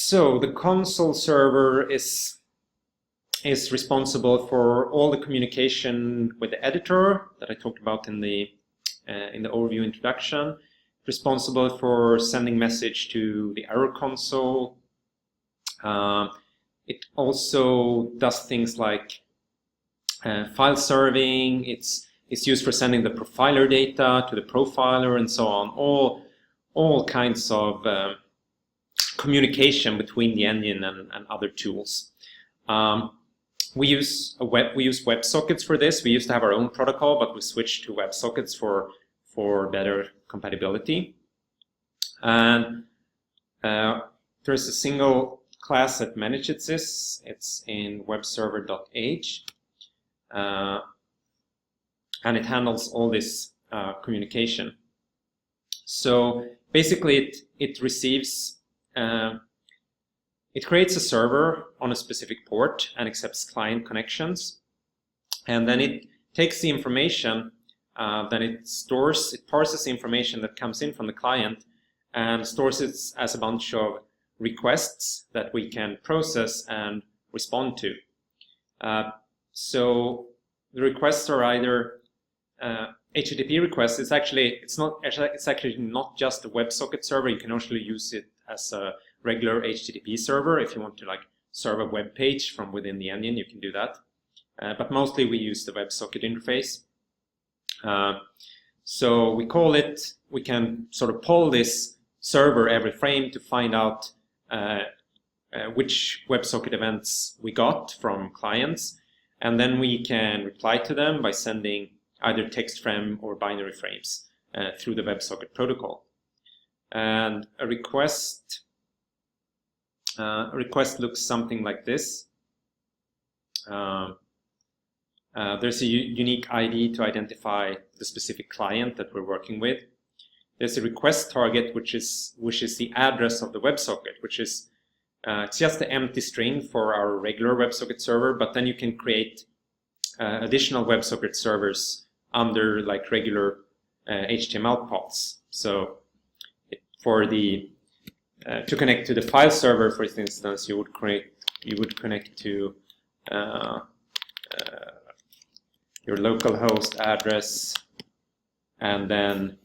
So the console server is responsible for all the communication with the editor that I talked about in the overview introduction. Responsible for sending message to the error console. It also does things like file serving. It's used for sending the profiler data to the profiler and so on. All kinds of communication between the engine and other tools. We use WebSockets for this. We used to have our own protocol, but we switched to WebSockets for better compatibility. And there's a single class that manages this. It's in webserver.h, and it handles all this communication. So basically, it receives. It creates a server on a specific port and accepts client connections, and then it takes the information, then it parses the information that comes in from the client and stores it as a bunch of requests that we can process and respond to. So the requests are either HTTP requests. It's actually not just a WebSocket server. You can also use it as a regular HTTP server. If you want to serve a web page from within the engine, you can do that. But mostly we use the WebSocket interface. So we can sort of poll this server every frame to find out which WebSocket events we got from clients, and then we can reply to them by sending either text frame or binary frames through the WebSocket protocol. And a request looks something like this. There's a unique ID to identify the specific client that we're working with. There's a request target, which is the address of the WebSocket, which is it's just the empty string for our regular WebSocket server, but then you can create additional WebSocket servers under regular HTML pods. So to connect to the file server, for instance, you would connect to your local host address and then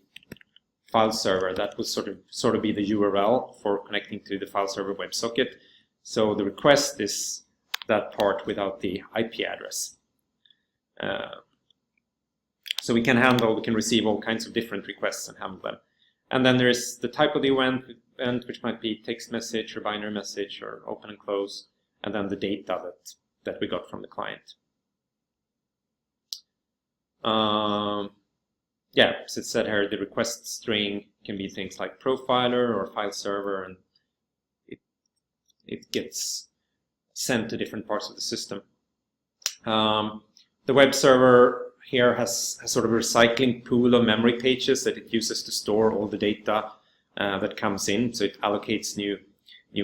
file server. That would sort of be the URL for connecting to the file server WebSocket. So the request is that part without the IP address. So we can receive all kinds of different requests and handle them. And then there's the type of the event, which might be text message or binary message or open and close, and then the data that we got from the client. Yeah, as it said here, the request string can be things like profiler or file server, and it gets sent to different parts of the system. The web server here has sort of a recycling pool of memory pages that it uses to store all the data that comes in. So it allocates new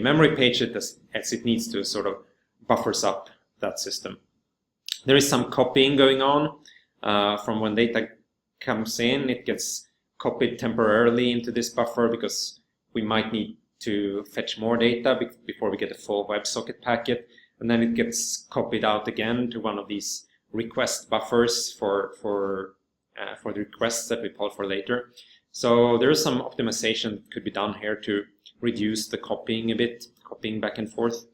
memory pages as it needs to, sort of buffers up that system. There is some copying going on from when data comes in. It gets copied temporarily into this buffer because we might need to fetch more data before we get a full WebSocket packet, and then it gets copied out again to one of these request buffers for the requests that we pull for later. So there is some optimization that could be done here to reduce the copying a bit, copying back and forth.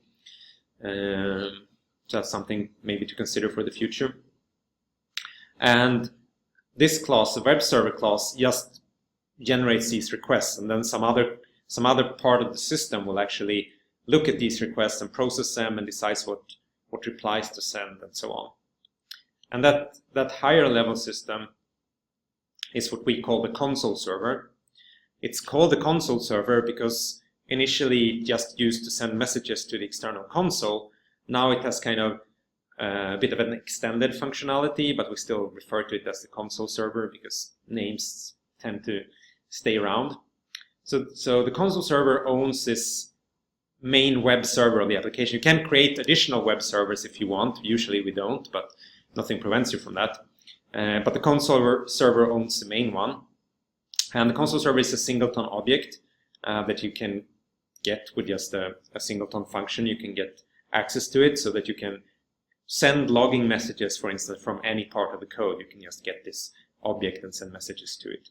So that's something maybe to consider for the future. And this class, the web server class, just generates these requests, and then some other part of the system will actually look at these requests and process them and decides what replies to send and so on. And that higher level system is what we call the console server. It's called the console server because initially just used to send messages to the external console. Now it has kind of a bit of an extended functionality, but we still refer to it as the console server because names tend to stay around. So the console server owns this main web server of the application. You can create additional web servers if you want. Usually we don't, but nothing prevents you from that. But the console server owns the main one. And the console server is a singleton object that you can get with just a singleton function. You can get access to it so that you can send logging messages, for instance, from any part of the code. You can just get this object and send messages to it.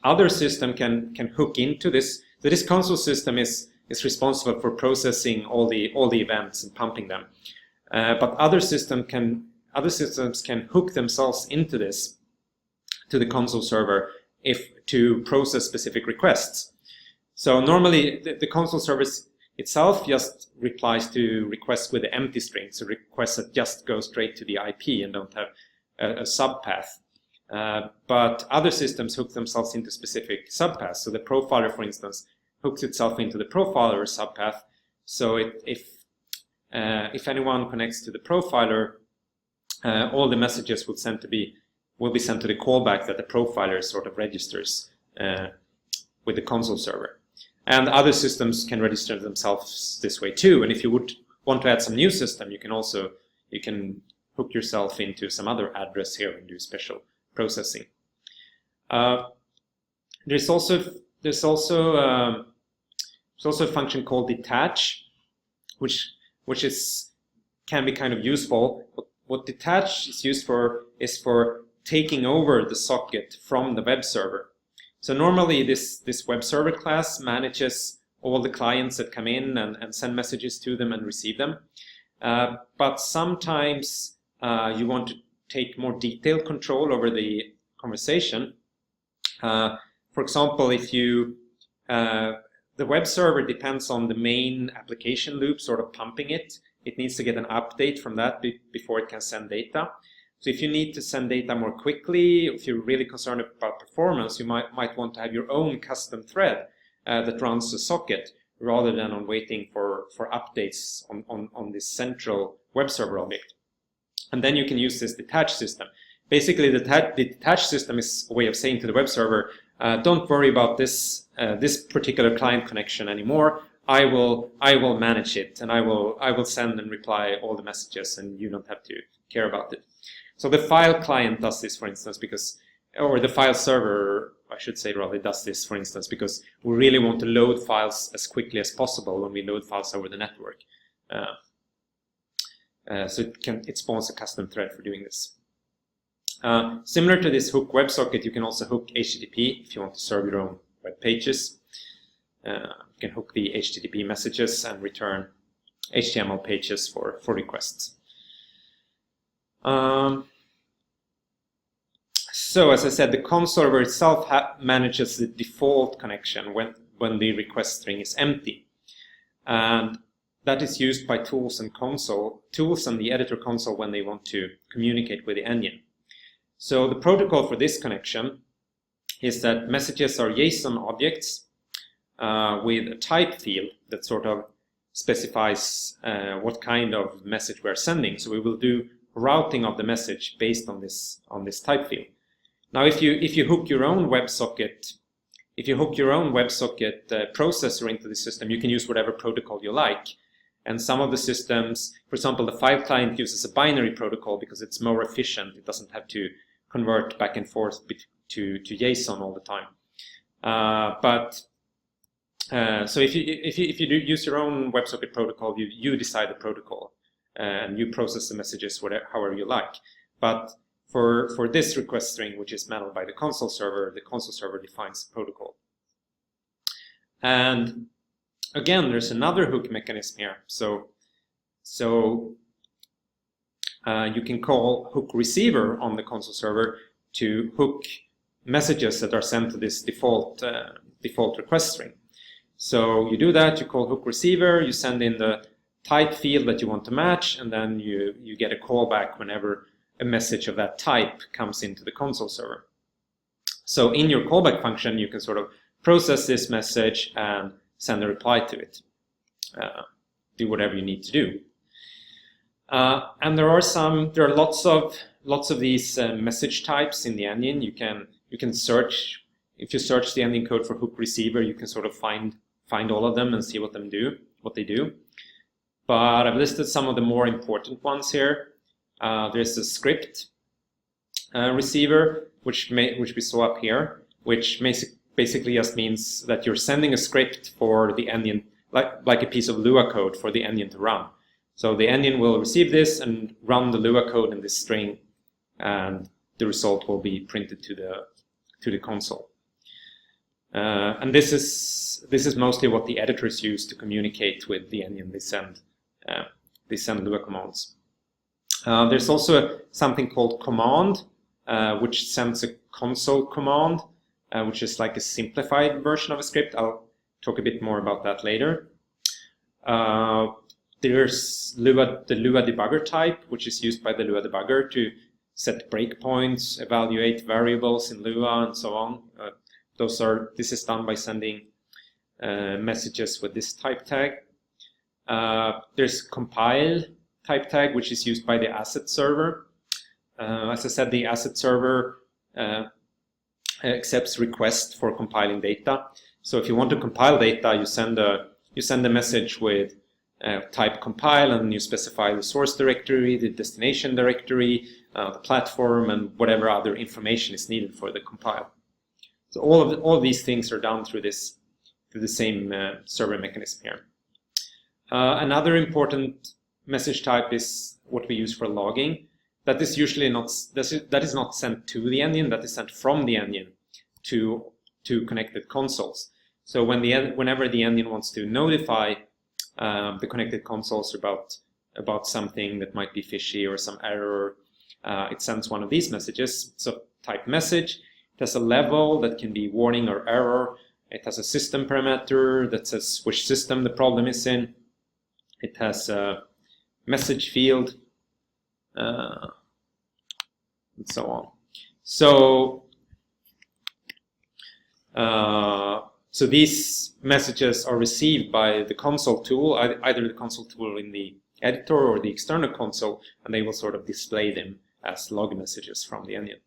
Other system can hook into this. So this console system is responsible for processing all the events and pumping them. But other systems can hook themselves into this, to the console server, to process specific requests. So normally the console server itself just replies to requests with the empty string, so requests that just go straight to the IP and don't have a subpath. But other systems hook themselves into specific subpaths. So the profiler, for instance, hooks itself into the profiler subpath. So if anyone connects to the profiler, all the messages will be sent to the callback that the profiler sort of registers with the console server. And other systems can register themselves this way too. And if you would want to add some new system, you can hook yourself into some other address here and do special processing. There's also a function called Detach, which can be kind of useful. What Detach is used for is for taking over the socket from the web server. So normally this web server class manages all the clients that come in and send messages to them and receive them. But sometimes you want to take more detailed control over the conversation. For example, if the web server depends on the main application loop sort of pumping it. It needs to get an update from that before it can send data. So if you need to send data more quickly, if you're really concerned about performance, you might want to have your own custom thread that runs the socket rather than on waiting for updates on this central web server object. And then you can use this detach system. Basically, the detach system is a way of saying to the web server, don't worry about this particular client connection anymore. I will manage it, and I will send and reply all the messages, and you don't have to care about it. So the file client does this, for instance, or the file server, I should say, rather does this, for instance, because we really want to load files as quickly as possible when we load files over the network. So it spawns a custom thread for doing this. Similar to this hook WebSocket, you can also hook HTTP if you want to serve your own web pages. You can hook the HTTP messages and return HTML pages for requests. So as I said, the console server itself manages the default connection when the request string is empty. And that is used by tools and the editor console when they want to communicate with the engine. So the protocol for this connection is that messages are JSON objects with a type field that sort of specifies what kind of message we're sending. So we will do routing of the message based on this type field. Now, if you hook your own WebSocket, processor into the system, you can use whatever protocol you like. And some of the systems, for example, the file client uses a binary protocol because it's more efficient. It doesn't have to convert back and forth to JSON all the time. So if you use your own WebSocket protocol, you decide the protocol and you process the messages however you like. But for this request string, which is managed by the console server defines the protocol. And again, there's another hook mechanism here. So you can call hook receiver on the console server to hook messages that are sent to this default request string. So you do that, you call hook receiver, you send in the type field that you want to match, and then you get a callback whenever a message of that type comes into the console server. So in your callback function, you can sort of process this message and send a reply to it. Do whatever you need to do. And there are lots of these message types in the engine. You can search. If you search the engine code for hook receiver, you can sort of find all of them and see what they do. But I've listed some of the more important ones here. There's a script receiver, which we saw up here, which basically just means that you're sending a script for the Onion, like a piece of Lua code for the Onion to run. So the Onion will receive this and run the Lua code in this string, and the result will be printed to the console. And this is mostly what the editors use to communicate with the Onion. They send Lua commands. There's also something called command, which sends a console command, which is like a simplified version of a script. I'll talk a bit more about that later. There's the Lua debugger type, which is used by the Lua debugger to set breakpoints, evaluate variables in Lua, and so on. This is done by sending messages with this type tag. There's compile type tag, which is used by the asset server. As I said, the asset server accepts requests for compiling data. So if you want to compile data, you send a message with type compile, and you specify the source directory, the destination directory, the platform, and whatever other information is needed for the compile. So all of these things are done through the same server mechanism here. Another important message type is what we use for logging. That is usually not sent to the Onion. That is sent from the Onion to connected consoles. So whenever the Onion wants to notify the connected consoles about something that might be fishy or some error, it sends one of these messages. So type message. It has a level that can be warning or error. It has a system parameter that says which system the problem is in. It has a message field, and so on. So these messages are received by the console tool, either the console tool in the editor or the external console, and they will sort of display them as log messages from the Onion.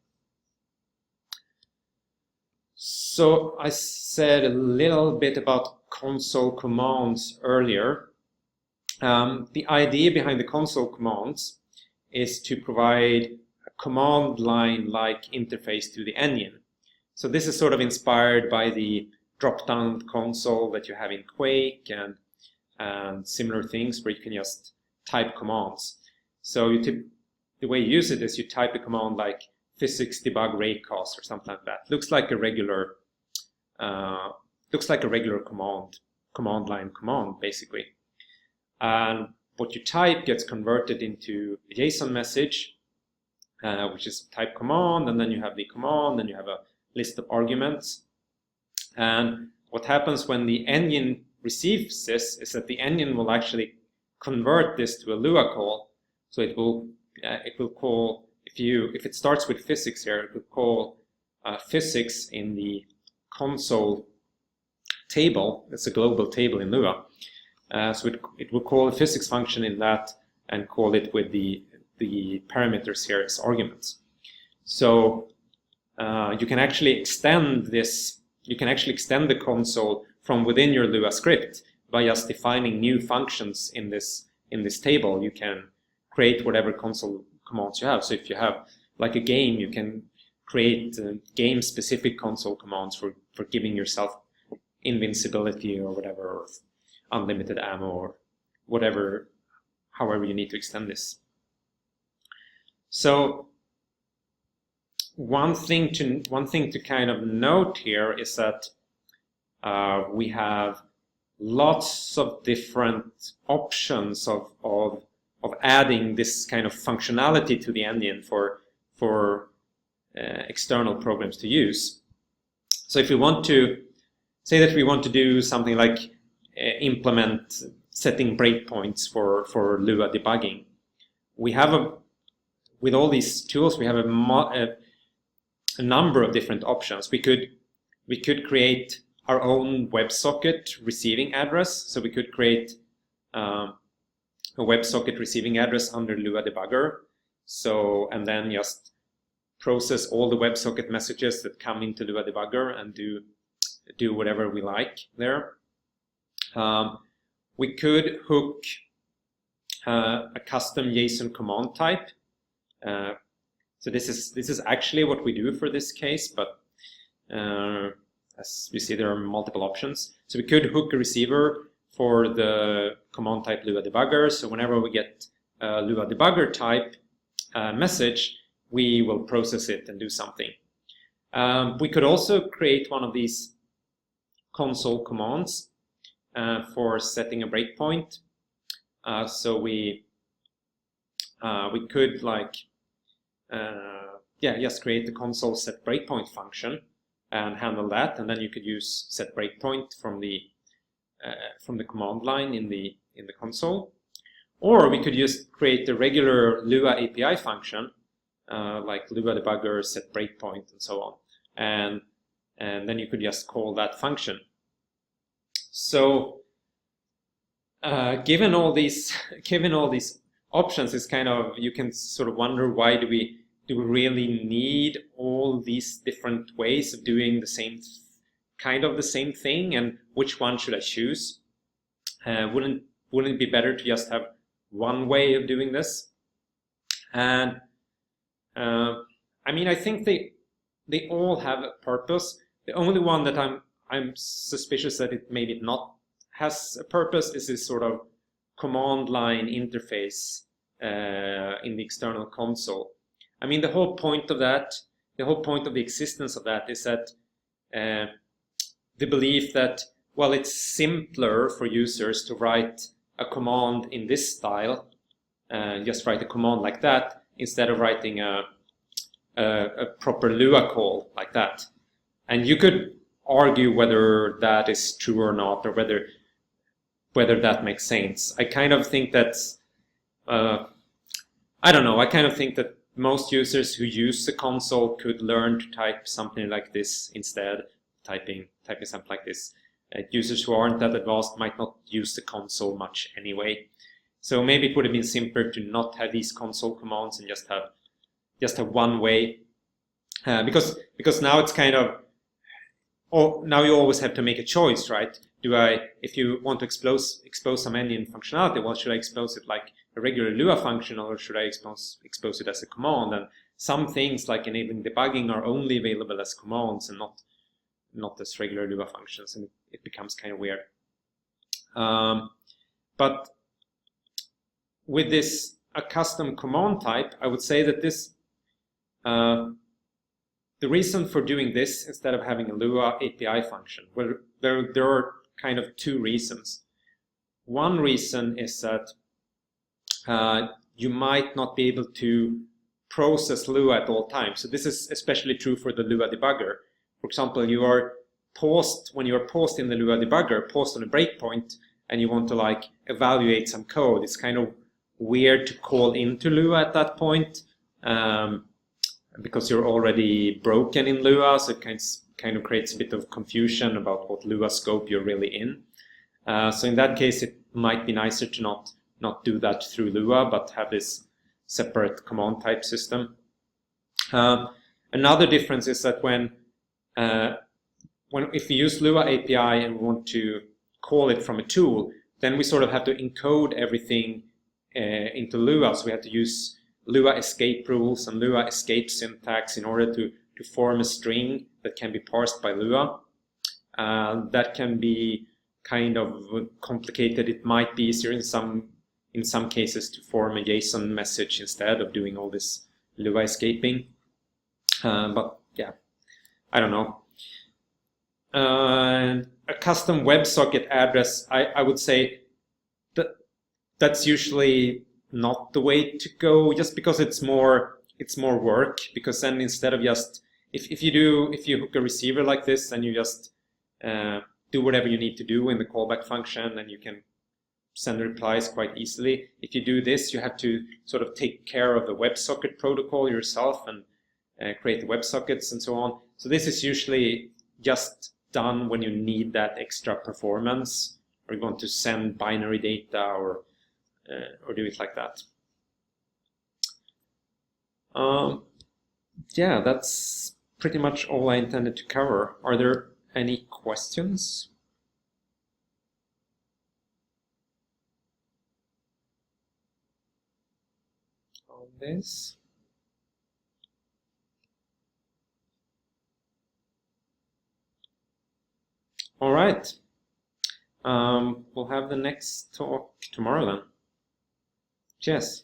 So I said a little bit about console commands earlier. The idea behind the console commands is to provide a command line-like interface to the Onion. So this is sort of inspired by the drop-down console that you have in Quake and similar things where you can just type commands. So the way you use it is you type a command like physics debug raycast or something like that. Looks like a regular command line command basically. And what you type gets converted into a JSON message, which is a type command, and then you have the command, then you have a list of arguments. And what happens when the Onion receives this is that the Onion will actually convert this to a Lua call. So it will call, if it starts with physics here, it will call physics in the console table. It's a global table in Lua. So it will call a physics function in that and call it with the parameters here as arguments. So you can actually extend this. You can actually extend the console from within your Lua script by just defining new functions in this table. You can create whatever console commands you have. So if you have like a game, you can create game-specific console commands for giving yourself invincibility or whatever, or unlimited ammo or whatever, however you need to extend this. So one thing to kind of note here is that we have lots of different options of adding this kind of functionality to the Onion for external programs to use. So if we want to say that we want to do something like implement setting breakpoints for Lua debugging, we have with all these tools we have a number of different options. We could create our own WebSocket receiving address. So we could create a WebSocket receiving address under Lua debugger. So and then just process all the WebSocket messages that come into Lua debugger and do whatever we like there. We could hook a custom JSON command type. So this is actually what we do for this case, but as we see, there are multiple options. So we could hook a receiver for the command type Lua debugger. So whenever we get a Lua debugger type message, we will process it and do something. We could also create one of these console commands for setting a breakpoint. So we could just create the console set breakpoint function and handle that, and then you could use set breakpoint from the command line in the console. Or we could just create the regular Lua API function, like Lua debugger, set breakpoint, and so on, and then you could just call that function. So given all these options, it's kind of, you can sort of wonder, why do we really need all these different ways of doing the same thing, and which one should I choose? Wouldn't it be better to just have one way of doing this? And I mean, I think they all have a purpose. The only one that I'm suspicious that it maybe not has a purpose is this sort of command line interface in the external console. I mean, the whole point of that, the whole point of the existence of that is that the belief that, well, it's simpler for users to write a command in this style, just write a command like that, instead of writing a proper Lua call like that. And you could argue whether that is true or not, or whether that makes sense. I kind of think that, I don't know, I kind of think that most users who use the console could learn to type something like this instead, typing something like this. Users who aren't that advanced might not use the console much anyway. So maybe it would have been simpler to not have these console commands and just have one way. Because now it's kind of, now you always have to make a choice, right? If you want to expose some engine functionality, well, should I expose it like a regular Lua function, or should I expose it as a command? And some things like enabling debugging are only available as commands and not as regular Lua functions, and it becomes kind of weird. But with this a custom command type, I would say that this the reason for doing this instead of having a Lua API function, well, there are kind of two reasons. One reason is that you might not be able to process Lua at all times. So this is especially true for the Lua debugger. For example, when you are paused in the Lua debugger, paused on a breakpoint, and you want to like evaluate some code, it's kind of weird to call into Lua at that point, because you're already broken in Lua, so it kind of creates a bit of confusion about what Lua scope you're really in. So in that case, it might be nicer to not do that through Lua, but have this separate command type system. Another difference is that if we use Lua API and we want to call it from a tool, then we sort of have to encode everything into Lua. So we have to use Lua escape rules and Lua escape syntax in order to form a string that can be parsed by Lua. That can be kind of complicated. It might be easier in some cases to form a JSON message instead of doing all this Lua escaping. But yeah, I don't know. A custom WebSocket address, I would say that's usually not the way to go, just because it's more work. Because then instead of just if you hook a receiver like this, then you just do whatever you need to do in the callback function, and you can send replies quite easily. If you do this, you have to sort of take care of the WebSocket protocol yourself and create the WebSockets and so on. So this is usually just done when you need that extra performance, or you want to send binary data, or do it like that. Yeah, that's pretty much all I intended to cover. Are there any questions? On this? All right. We'll have the next talk tomorrow then. Cheers.